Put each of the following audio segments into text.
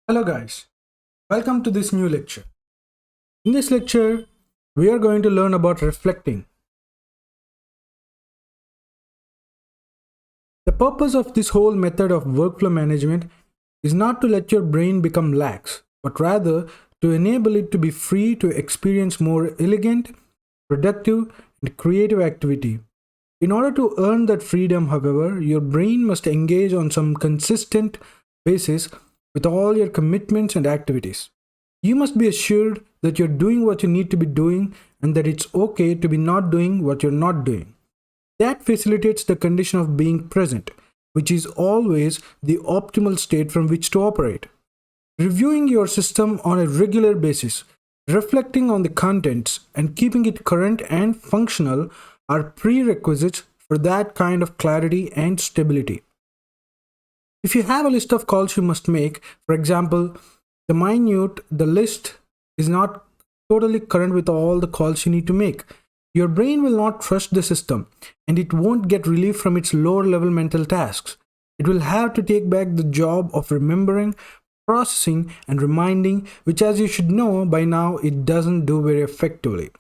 Hello guys, welcome to this new lecture. In this lecture, we are going to learn about reflecting. The purpose of this whole method of workflow management is not to let your brain become lax, but rather to enable it to be free to experience more elegant, productive, and creative activity. In order to earn that freedom, however, your brain must engage on some consistent basis with all your commitments and activities. You must be assured that you're doing what you need to be doing and that it's okay to be not doing what you're not doing. That facilitates the condition of being present, which is always the optimal state from which to operate. Reviewing your system on a regular basis, reflecting on the contents, and keeping it current and functional are prerequisites for that kind of clarity and stability. If you have a list of calls you must make, for example, the list is not totally current with all the calls you need to make. Your brain will not trust the system and it won't get relief from its lower level mental tasks. It will have to take back the job of remembering, processing, and reminding, which, as you should know by now, it doesn't do very effectively.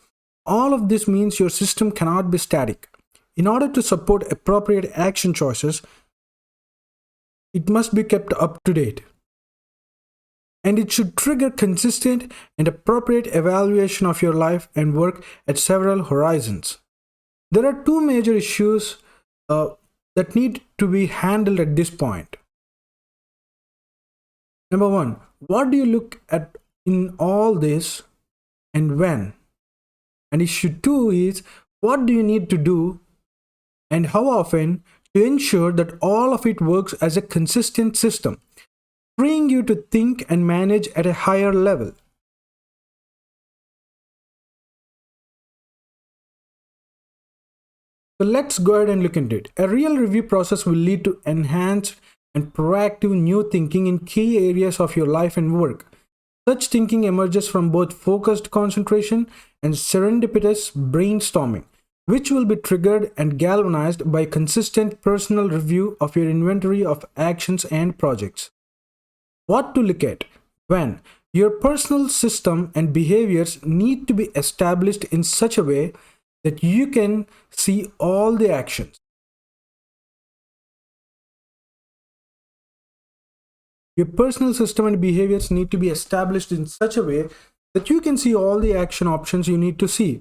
All of this means your system cannot be static. In order to support appropriate action choices, it must be kept up to date. And it should trigger consistent and appropriate evaluation of your life and work at several horizons. There are two major issues that need to be handled at this point. Number one, what do you look at in all this and when? And issue two is, what do you need to do and how often to ensure that all of it works as a consistent system, freeing you to think and manage at a higher level. So let's go ahead and look into it. A real review process will lead to enhanced and proactive new thinking in key areas of your life and work. Such thinking emerges from both focused concentration and serendipitous brainstorming, which will be triggered and galvanized by consistent personal review of your inventory of actions and projects. What to look at? When? Your personal system and behaviors need to be established in such a way that you can see all the actions. Your personal system and behaviors need to be established in such a way that you can see all the action options you need to see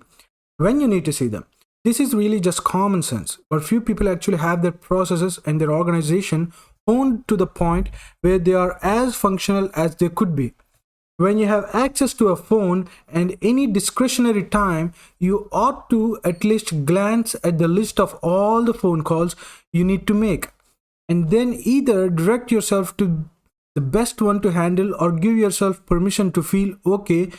when you need to see them. This is really just common sense, but few people actually have their processes and their organization honed to the point where they are as functional as they could be. When you have access to a phone and any discretionary time, you ought to at least glance at the list of all the phone calls you need to make, and then either direct yourself to the best one to handle or give yourself permission to feel okay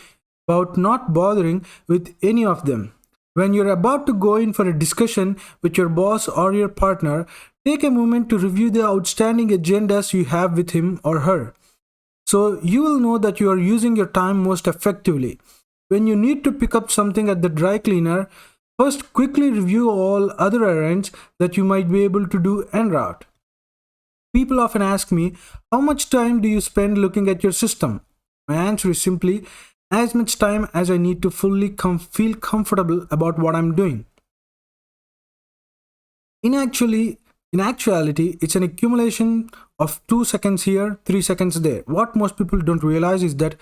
about not bothering with any of them. When you're about to go in for a discussion with your boss or your partner, take a moment to review the outstanding agendas you have with him or her, so you will know that you are using your time most effectively. When you need to pick up something at the dry cleaner, first quickly review all other errands that you might be able to do en route. People often ask me, how much time do you spend looking at your system? My answer is simply, as much time as I need to fully feel comfortable about what I'm doing. In actuality, it's an accumulation of 2 seconds here, 3 seconds there. What most people don't realize is that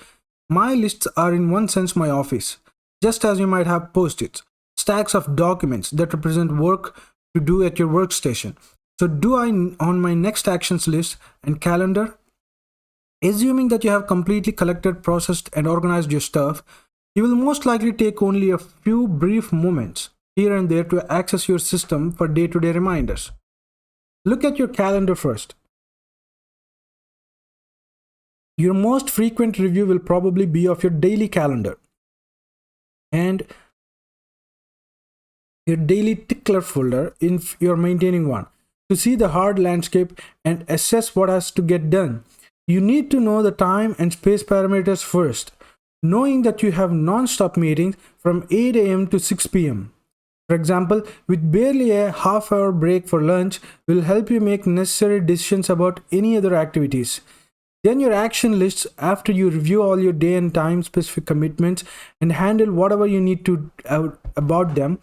my lists are in one sense my office, just as you might have post-its, stacks of documents that represent work to do at your workstation. So do I on my next actions list and calendar? Assuming that you have completely collected, processed, and organized your stuff, you will most likely take only a few brief moments here and there to access your system for day-to-day reminders. Look at your calendar first. Your most frequent review will probably be of your daily calendar and your daily tickler folder if you're maintaining one, to see the hard landscape and assess what has to get done. You need to know the time and space parameters first, knowing that you have non-stop meetings from 8 a.m. to 6 p.m. For example, with barely a half-hour break for lunch will help you make necessary decisions about any other activities. Then your action lists after you review all your day and time specific commitments and handle whatever you need to about them.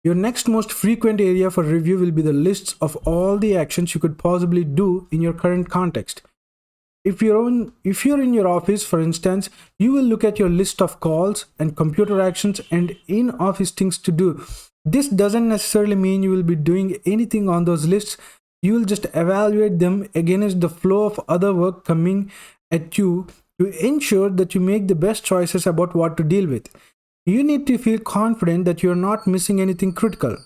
Your next most frequent area for review will be the lists of all the actions you could possibly do in your current context. If you're in your office, for instance, you will look at your list of calls and computer actions and in-office things to do. This doesn't necessarily mean you will be doing anything on those lists. You will just evaluate them against the flow of other work coming at you to ensure that you make the best choices about what to deal with. You need to feel confident that you're not missing anything critical.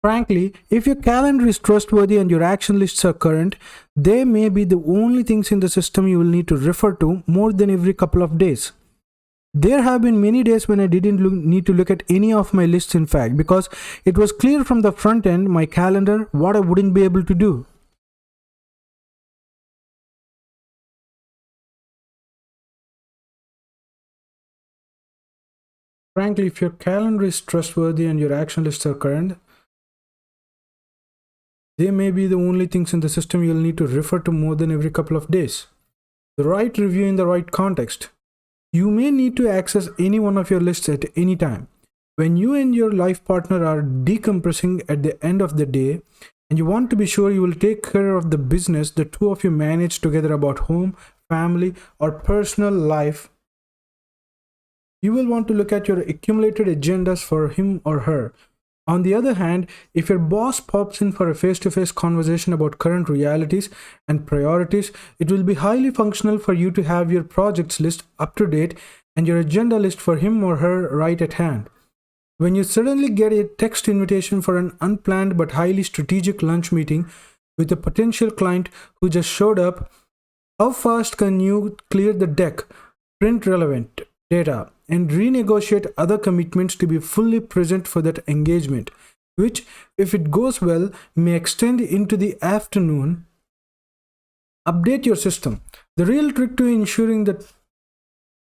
Frankly, if your calendar is trustworthy and your action lists are current, they may be the only things in the system you will need to refer to more than every couple of days. There have been many days when I didn't need to look at any of my lists, in fact, because it was clear from the front end, my calendar, what I wouldn't be able to do. Frankly, if your calendar is trustworthy and your action lists are current, they may be the only things in the system you'll need to refer to more than every couple of days. The right review in the right context. You may need to access any one of your lists at any time. When you and your life partner are decompressing at the end of the day, and you want to be sure you will take care of the business the two of you manage together about home, family, or personal life, you will want to look at your accumulated agendas for him or her. On the other hand, if your boss pops in for a face-to-face conversation about current realities and priorities, it will be highly functional for you to have your projects list up to date and your agenda list for him or her right at hand. When you suddenly get a text invitation for an unplanned but highly strategic lunch meeting with a potential client who just showed up, how fast can you clear the deck, print relevant data, and renegotiate other commitments to be fully present for that engagement, which, if it goes well, may extend into the afternoon? Update your system. The real trick to ensuring the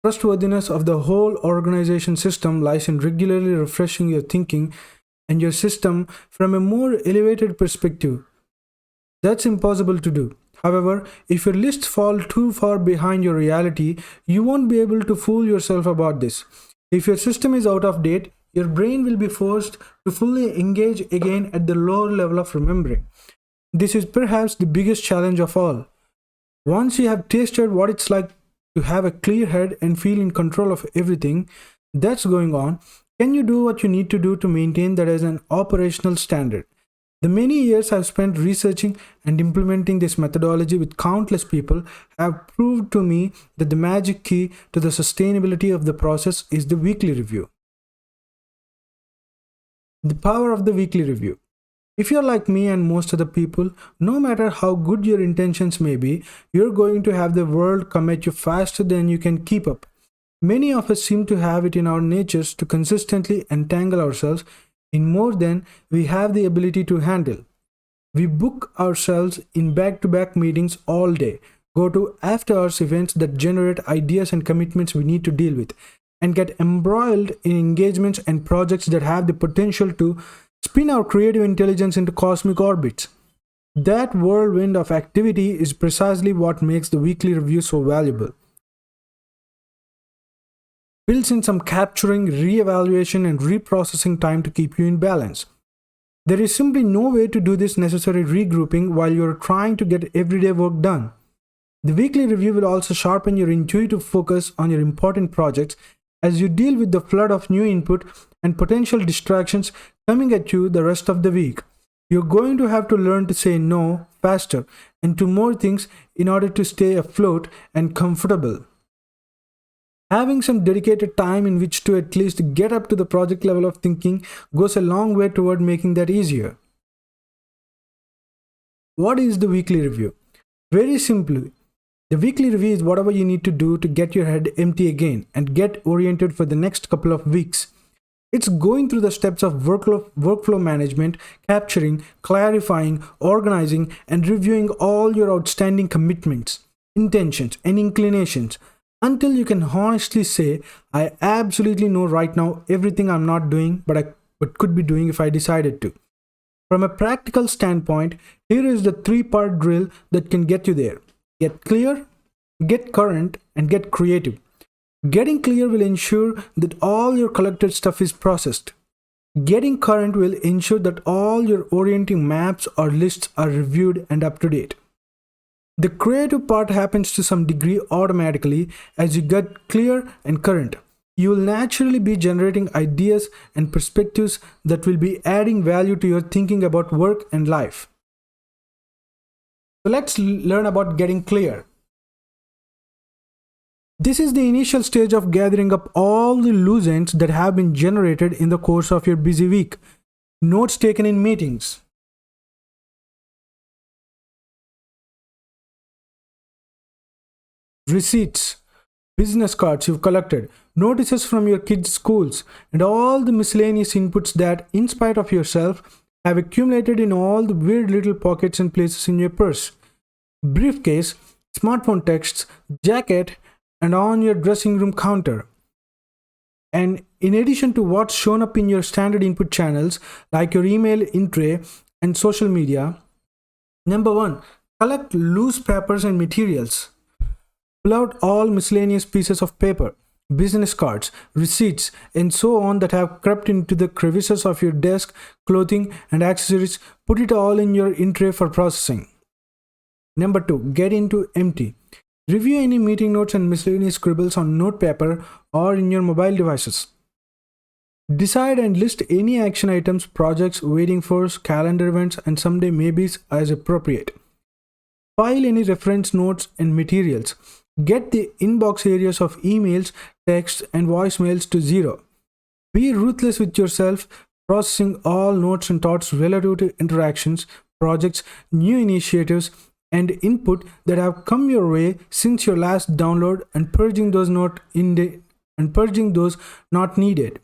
trustworthiness of the whole organization system lies in regularly refreshing your thinking and your system from a more elevated perspective. That's impossible to do. However, if your lists fall too far behind your reality, you won't be able to fool yourself about this. If your system is out of date, your brain will be forced to fully engage again at the lower level of remembering. This is perhaps the biggest challenge of all. Once you have tasted what it's like to have a clear head and feel in control of everything that's going on, can you do what you need to do to maintain that as an operational standard? The many years I've spent researching and implementing this methodology with countless people have proved to me that the magic key to the sustainability of the process is the weekly review. The power of the weekly review. If you're like me and most other people, no matter how good your intentions may be, you're going to have the world come at you faster than you can keep up. Many of us seem to have it in our natures to consistently entangle ourselves in more than we have the ability to handle. We book ourselves in back-to-back meetings all day, go to after-hours events that generate ideas and commitments we need to deal with, and get embroiled in engagements and projects that have the potential to spin our creative intelligence into cosmic orbits. That whirlwind of activity is precisely what makes the weekly review so valuable. Builds in some capturing, re-evaluation, and reprocessing time to keep you in balance. There is simply no way to do this necessary regrouping while you're trying to get everyday work done. The weekly review will also sharpen your intuitive focus on your important projects as you deal with the flood of new input and potential distractions coming at you the rest of the week. You're going to have to learn to say no faster and to more things in order to stay afloat and comfortable. Having some dedicated time in which to at least get up to the project level of thinking goes a long way toward making that easier. What is the weekly review? Very simply, the weekly review is whatever you need to do to get your head empty again and get oriented for the next couple of weeks. It's going through the steps of workflow management, capturing, clarifying, organizing, and reviewing all your outstanding commitments, intentions, and inclinations until you can honestly say, I absolutely know right now everything I'm not doing, but could be doing if I decided to. From a practical standpoint, here is the three-part drill that can get you there. Get clear, get current, and get creative. Getting clear will ensure that all your collected stuff is processed. Getting current will ensure that all your orienting maps or lists are reviewed and up to date. The creative part happens to some degree automatically as you get clear and current. You will naturally be generating ideas and perspectives that will be adding value to your thinking about work and life. So let's learn about getting clear. This is the initial stage of gathering up all the loose ends that have been generated in the course of your busy week. Notes taken in meetings. Receipts, business cards you've collected, notices from your kids' schools, and all the miscellaneous inputs that, in spite of yourself, have accumulated in all the weird little pockets and places in your purse, briefcase, smartphone texts, jacket, and on your dressing room counter. And in addition to what's shown up in your standard input channels like your email in tray and social media, number 1, collect loose papers and materials. Pull out all miscellaneous pieces of paper, business cards, receipts, and so on that have crept into the crevices of your desk, clothing, and accessories. Put it all in your in tray for processing. Number 2, get into empty. Review any meeting notes and miscellaneous scribbles on note paper or in your mobile devices. Decide and list any action items, projects, waiting for, calendar events, and someday maybes as appropriate. File any reference notes and materials. Get the inbox areas of emails, texts, and voicemails to 0. Be ruthless with yourself, processing all notes and thoughts relative to interactions, projects, new initiatives, and input that have come your way since your last download, and purging those not needed.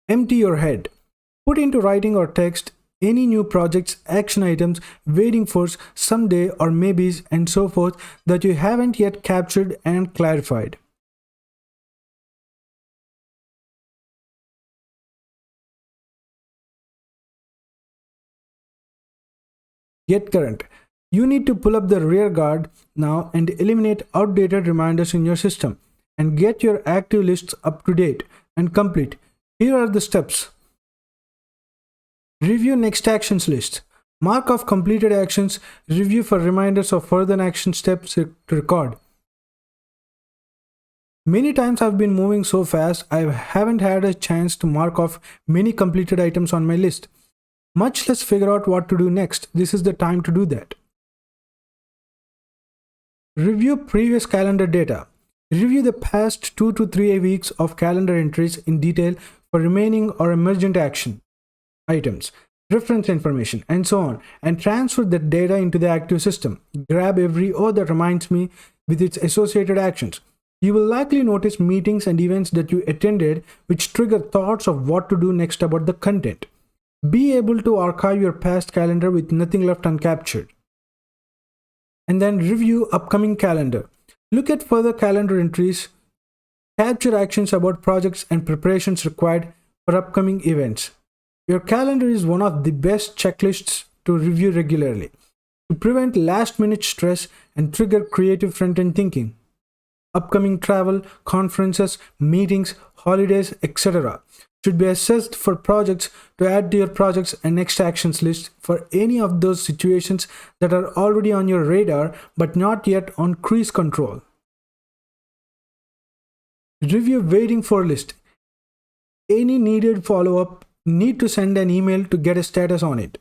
Empty your head. Put into writing or text any new projects, action items, waiting for, someday, or maybes, and so forth that you haven't yet captured and clarified. Get current. You need to pull up the rear guard now and eliminate outdated reminders in your system and get your active lists up to date and complete. Here are the steps. Review next actions list. Mark off completed actions. Review for reminders of further action steps to record. Many times I've been moving so fast I haven't had a chance to mark off many completed items on my list, much less figure out what to do next. This is the time to do that. Review previous calendar data. Review the past 2 to 3 weeks of calendar entries in detail for remaining or emergent action items, reference information, and so on, and transfer that data into the active system. Grab every "oh, that reminds me" with its associated actions. You will likely notice meetings and events that you attended which trigger thoughts of what to do next about the content. Be able to archive your past calendar with nothing left uncaptured. And then review upcoming calendar. Look at further calendar entries. Capture actions about projects and preparations required for upcoming events. Your calendar is one of the best checklists to review regularly to prevent last-minute stress and trigger creative front-end thinking. Upcoming travel, conferences, meetings, holidays, etc. should be assessed for projects to add to your projects and next actions list for any of those situations that are already on your radar but not yet on cruise control. Review waiting for list. Any needed follow-up, need to send an email to get a status on it.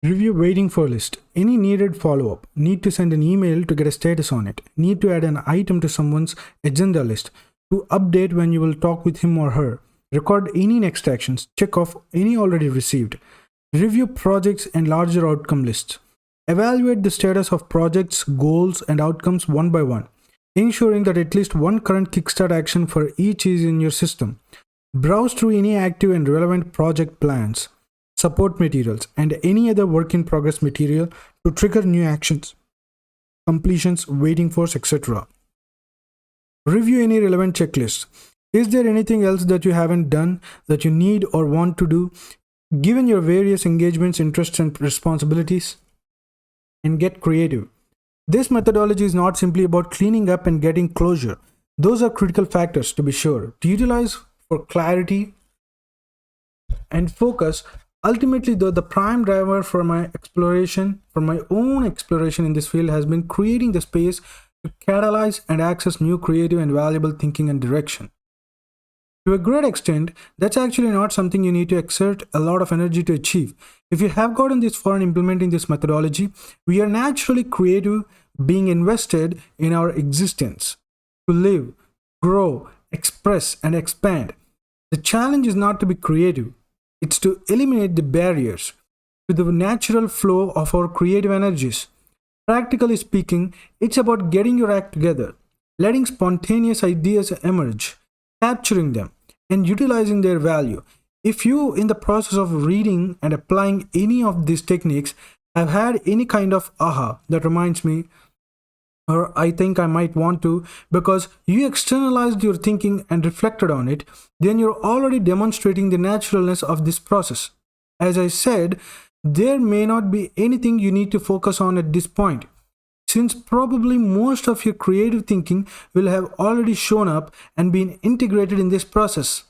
Review waiting for list. Any needed follow-up, need to send an email to get a status on it. Need to add an item to someone's agenda list to update when you will talk with him or her. Record any next actions. Check off any already received. Review projects and larger outcome lists. Evaluate the status of projects, goals, and outcomes one by one, ensuring that at least one current kickstart action for each is in your system. Browse through any active and relevant project plans, support materials, and any other work in progress material to trigger new actions. completions, waiting force, etc. Review any relevant checklists. Is there anything else that you haven't done that you need or want to do, given your various engagements, interests, and responsibilities? And get creative. This methodology is not simply about cleaning up and getting closure. Those are critical factors, to be sure, to utilize for clarity and focus. Ultimately, though, the prime driver for my own exploration in this field has been creating the space to catalyze and access new creative and valuable thinking and direction. To a great extent, that's actually not something you need to exert a lot of energy to achieve. If you have gotten this far in implementing this methodology, we are naturally creative, being invested in our existence to live, grow, express, and expand. The challenge is not to be creative, it's to eliminate the barriers to the natural flow of our creative energies. Practically speaking, it's about getting your act together, letting spontaneous ideas emerge, capturing them, and utilizing their value. If you, in the process of reading and applying any of these techniques, have had any kind of aha, that reminds me, or I think I might want to, because you externalized your thinking and reflected on it, then you're already demonstrating the naturalness of this process. As I said, there may not be anything you need to focus on at this point, since probably most of your creative thinking will have already shown up and been integrated in this process.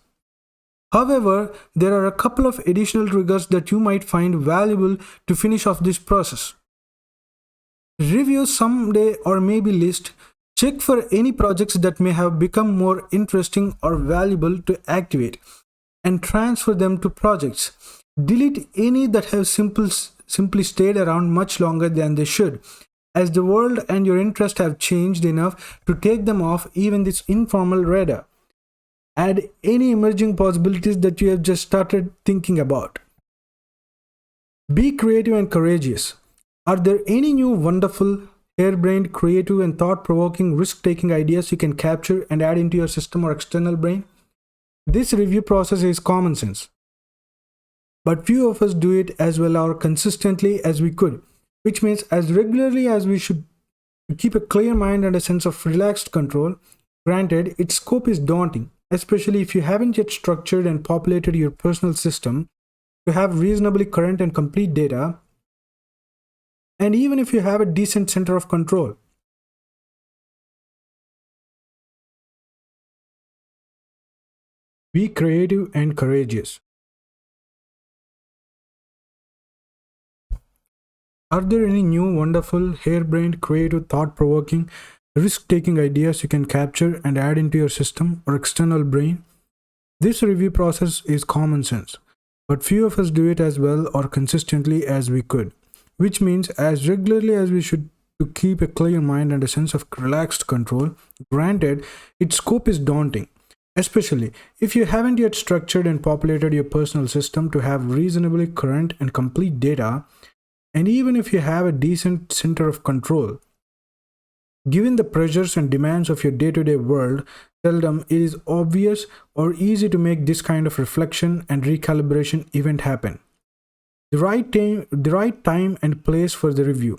However, there are a couple of additional triggers that you might find valuable to finish off this process. Review someday or maybe list. Check for any projects that may have become more interesting or valuable to activate and transfer them to projects. Delete any that have simply stayed around much longer than they should, as the world and your interest have changed enough to take them off even this informal radar. Add any emerging possibilities that you have just started thinking about. Be creative and courageous. Are there any new wonderful, harebrained, creative, and thought-provoking, risk-taking ideas you can capture and add into your system or external brain? This review process is common sense, but few of us do it as well or consistently as we could, which means as regularly as we should, to keep a clear mind and a sense of relaxed control. Granted, its scope is daunting, especially if you haven't yet structured and populated your personal system to have reasonably current and complete data, and even if you have a decent center of control. Be creative and courageous. Are there any new, wonderful, harebrained, creative, thought-provoking, risk-taking ideas you can capture and add into your system or external brain? This review process is common sense, but few of us do it as well or consistently as we could, which means as regularly as we should, to keep a clear mind and a sense of relaxed control. Granted, its scope is daunting, especially if you haven't yet structured and populated your personal system to have reasonably current and complete data, and even if you have a decent center of control. Given the pressures and demands of your day-to-day world, seldom it is obvious or easy to make this kind of reflection and recalibration event happen. The right time and place for the review.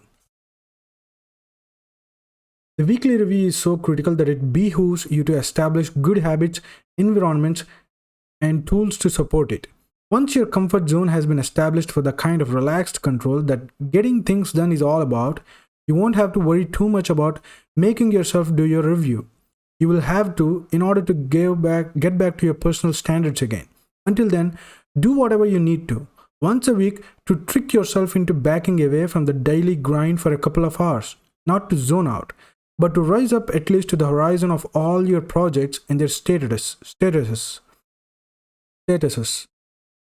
The weekly review is so critical that it behooves you to establish good habits, environments, and tools to support it. Once your comfort zone has been established for the kind of relaxed control that getting things done is all about, you won't have to worry too much about making yourself do your review. You will have to in order to get back to your personal standards again. Until then, do whatever you need to, once a week, to trick yourself into backing away from the daily grind for a couple of hours. Not to zone out, but to rise up at least to the horizon of all your projects and their statuses,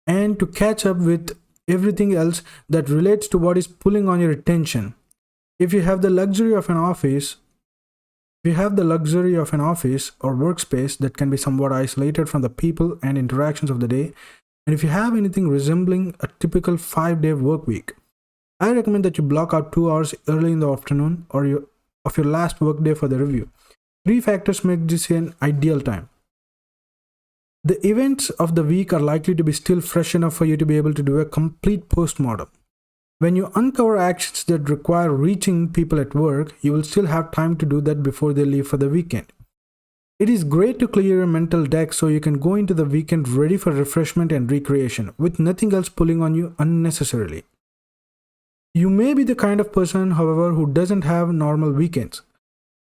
and to catch up with everything else that relates to what is pulling on your attention. If you have the luxury of an office or workspace that can be somewhat isolated from the people and interactions of the day, and if you have anything resembling a typical 5-day work week, I recommend that you block out 2 hours early in the afternoon of your last work day for the review. 3 factors make this an ideal time. The events of the week are likely to be still fresh enough for you to be able to do a complete postmortem. When you uncover actions that require reaching people at work, you will still have time to do that before they leave for the weekend. It is great to clear your mental deck so you can go into the weekend ready for refreshment and recreation, with nothing else pulling on you unnecessarily. You may be the kind of person, however, who doesn't have normal weekends.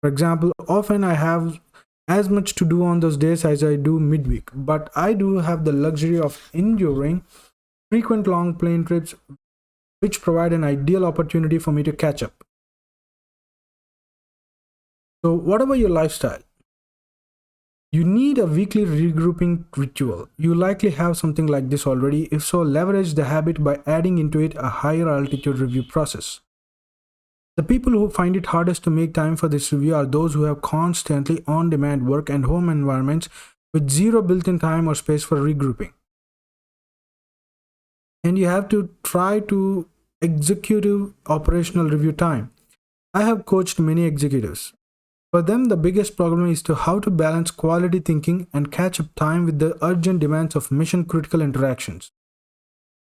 For example, often I have as much to do on those days as I do midweek, but I do have the luxury of enduring frequent long plane trips, which provide an ideal opportunity for me to catch up. So, what about your lifestyle? You need a weekly regrouping ritual. You likely have something like this already. If so, leverage the habit by adding into it a higher altitude review process. The people who find it hardest to make time for this review are those who have constantly on-demand work and home environments with zero built-in time or space for regrouping. And you have to try to executive operational review time. I have coached many executives. For them, the biggest problem is to how to balance quality thinking and catch up time with the urgent demands of mission-critical interactions.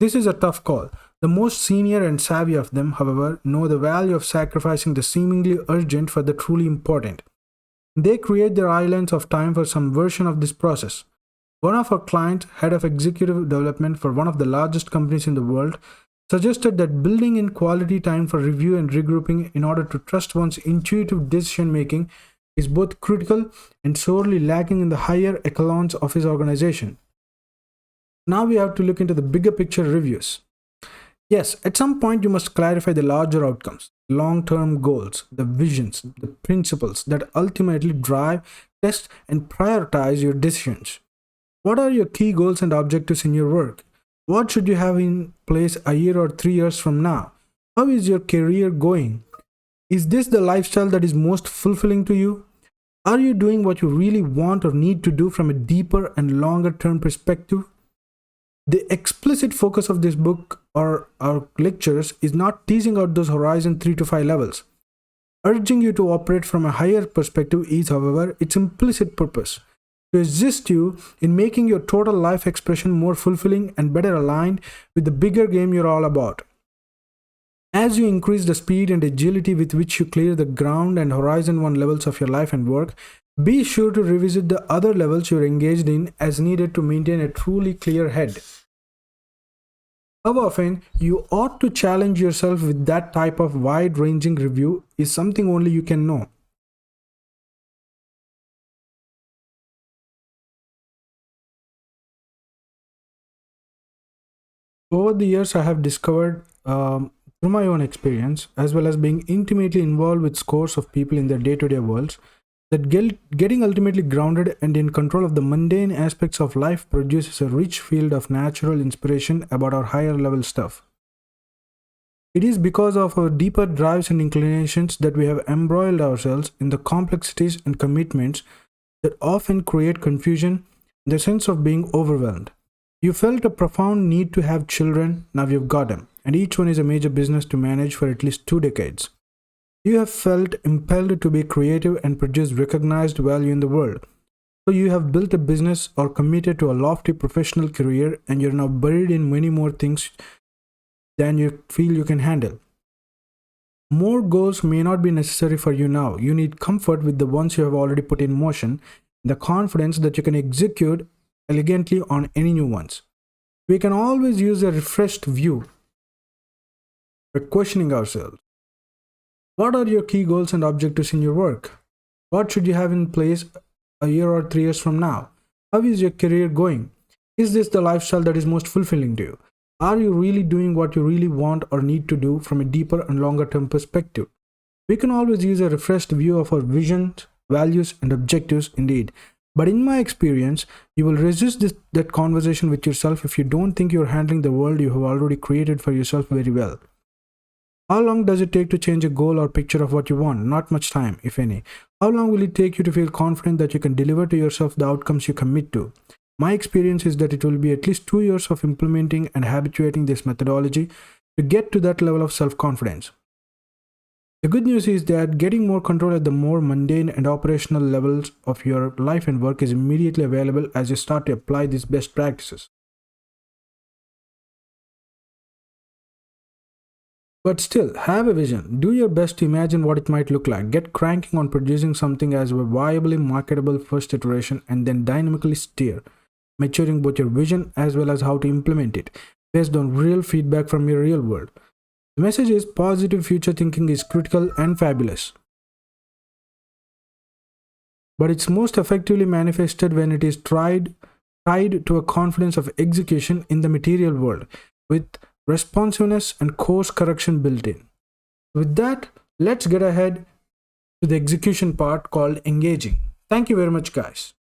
This is a tough call. The most senior and savvy of them, however, know the value of sacrificing the seemingly urgent for the truly important. They create their islands of time for some version of this process. One of our clients, head of executive development for one of the largest companies in the world, suggested that building in quality time for review and regrouping in order to trust one's intuitive decision making is both critical and sorely lacking in the higher echelons of his organization. Now we have to look into the bigger picture reviews. Yes, at some point you must clarify the larger outcomes, long-term goals, the visions, the principles that ultimately drive, test, and prioritize your decisions. What are your key goals and objectives in your work? What should you have in place a year or 3 years from now? How is your career going? Is this the lifestyle that is most fulfilling to you? Are you doing what you really want or need to do from a deeper and longer term perspective? The explicit focus of this book or our lectures is not teasing out those horizon 3 to 5 levels. Urging you to operate from a higher perspective is, however, its implicit purpose, to assist you in making your total life expression more fulfilling and better aligned with the bigger game you're all about. As you increase the speed and agility with which you clear the ground and horizon 1 levels of your life and work, be sure to revisit the other levels you're engaged in as needed to maintain a truly clear head. How often you ought to challenge yourself with that type of wide-ranging review is something only you can know. Over the years, I have discovered through my own experience, as well as being intimately involved with scores of people in their day-to-day worlds, that getting ultimately grounded and in control of the mundane aspects of life produces a rich field of natural inspiration about our higher level stuff. It is because of our deeper drives and inclinations that we have embroiled ourselves in the complexities and commitments that often create confusion and the sense of being overwhelmed. You felt a profound need to have children, now you've got them, and each one is a major business to manage for at least 2 decades. You have felt impelled to be creative and produce recognized value in the world. So you have built a business or committed to a lofty professional career, and you're now buried in many more things than you feel you can handle. More goals may not be necessary for you now. You need comfort with the ones you have already put in motion, the confidence that you can execute elegantly on any new ones. We can always use a refreshed view by questioning ourselves. What are your key goals and objectives in your work? What should you have in place a year or 3 years from now? How is your career going? Is this the lifestyle that is most fulfilling to you? Are you really doing what you really want or need to do from a deeper and longer term perspective? We can always use a refreshed view of our visions, values, and objectives indeed. But in my experience, you will resist that conversation with yourself if you don't think you're handling the world you have already created for yourself very well. How long does it take to change a goal or picture of what you want? Not much time, if any. How long will it take you to feel confident that you can deliver to yourself the outcomes you commit to? My experience is that it will be at least 2 years of implementing and habituating this methodology to get to that level of self-confidence. The good news is that getting more control at the more mundane and operational levels of your life and work is immediately available as you start to apply these best practices. But still, have a vision. Do your best to imagine what it might look like. Get cranking on producing something as a viably marketable first iteration and then dynamically steer, maturing both your vision as well as how to implement it based on real feedback from your real world. The message is positive future thinking is critical and fabulous, but it's most effectively manifested when it is tied to a confidence of execution in the material world with responsiveness and course correction built in. With that, let's get ahead to the execution part called engaging. Thank you very much, guys.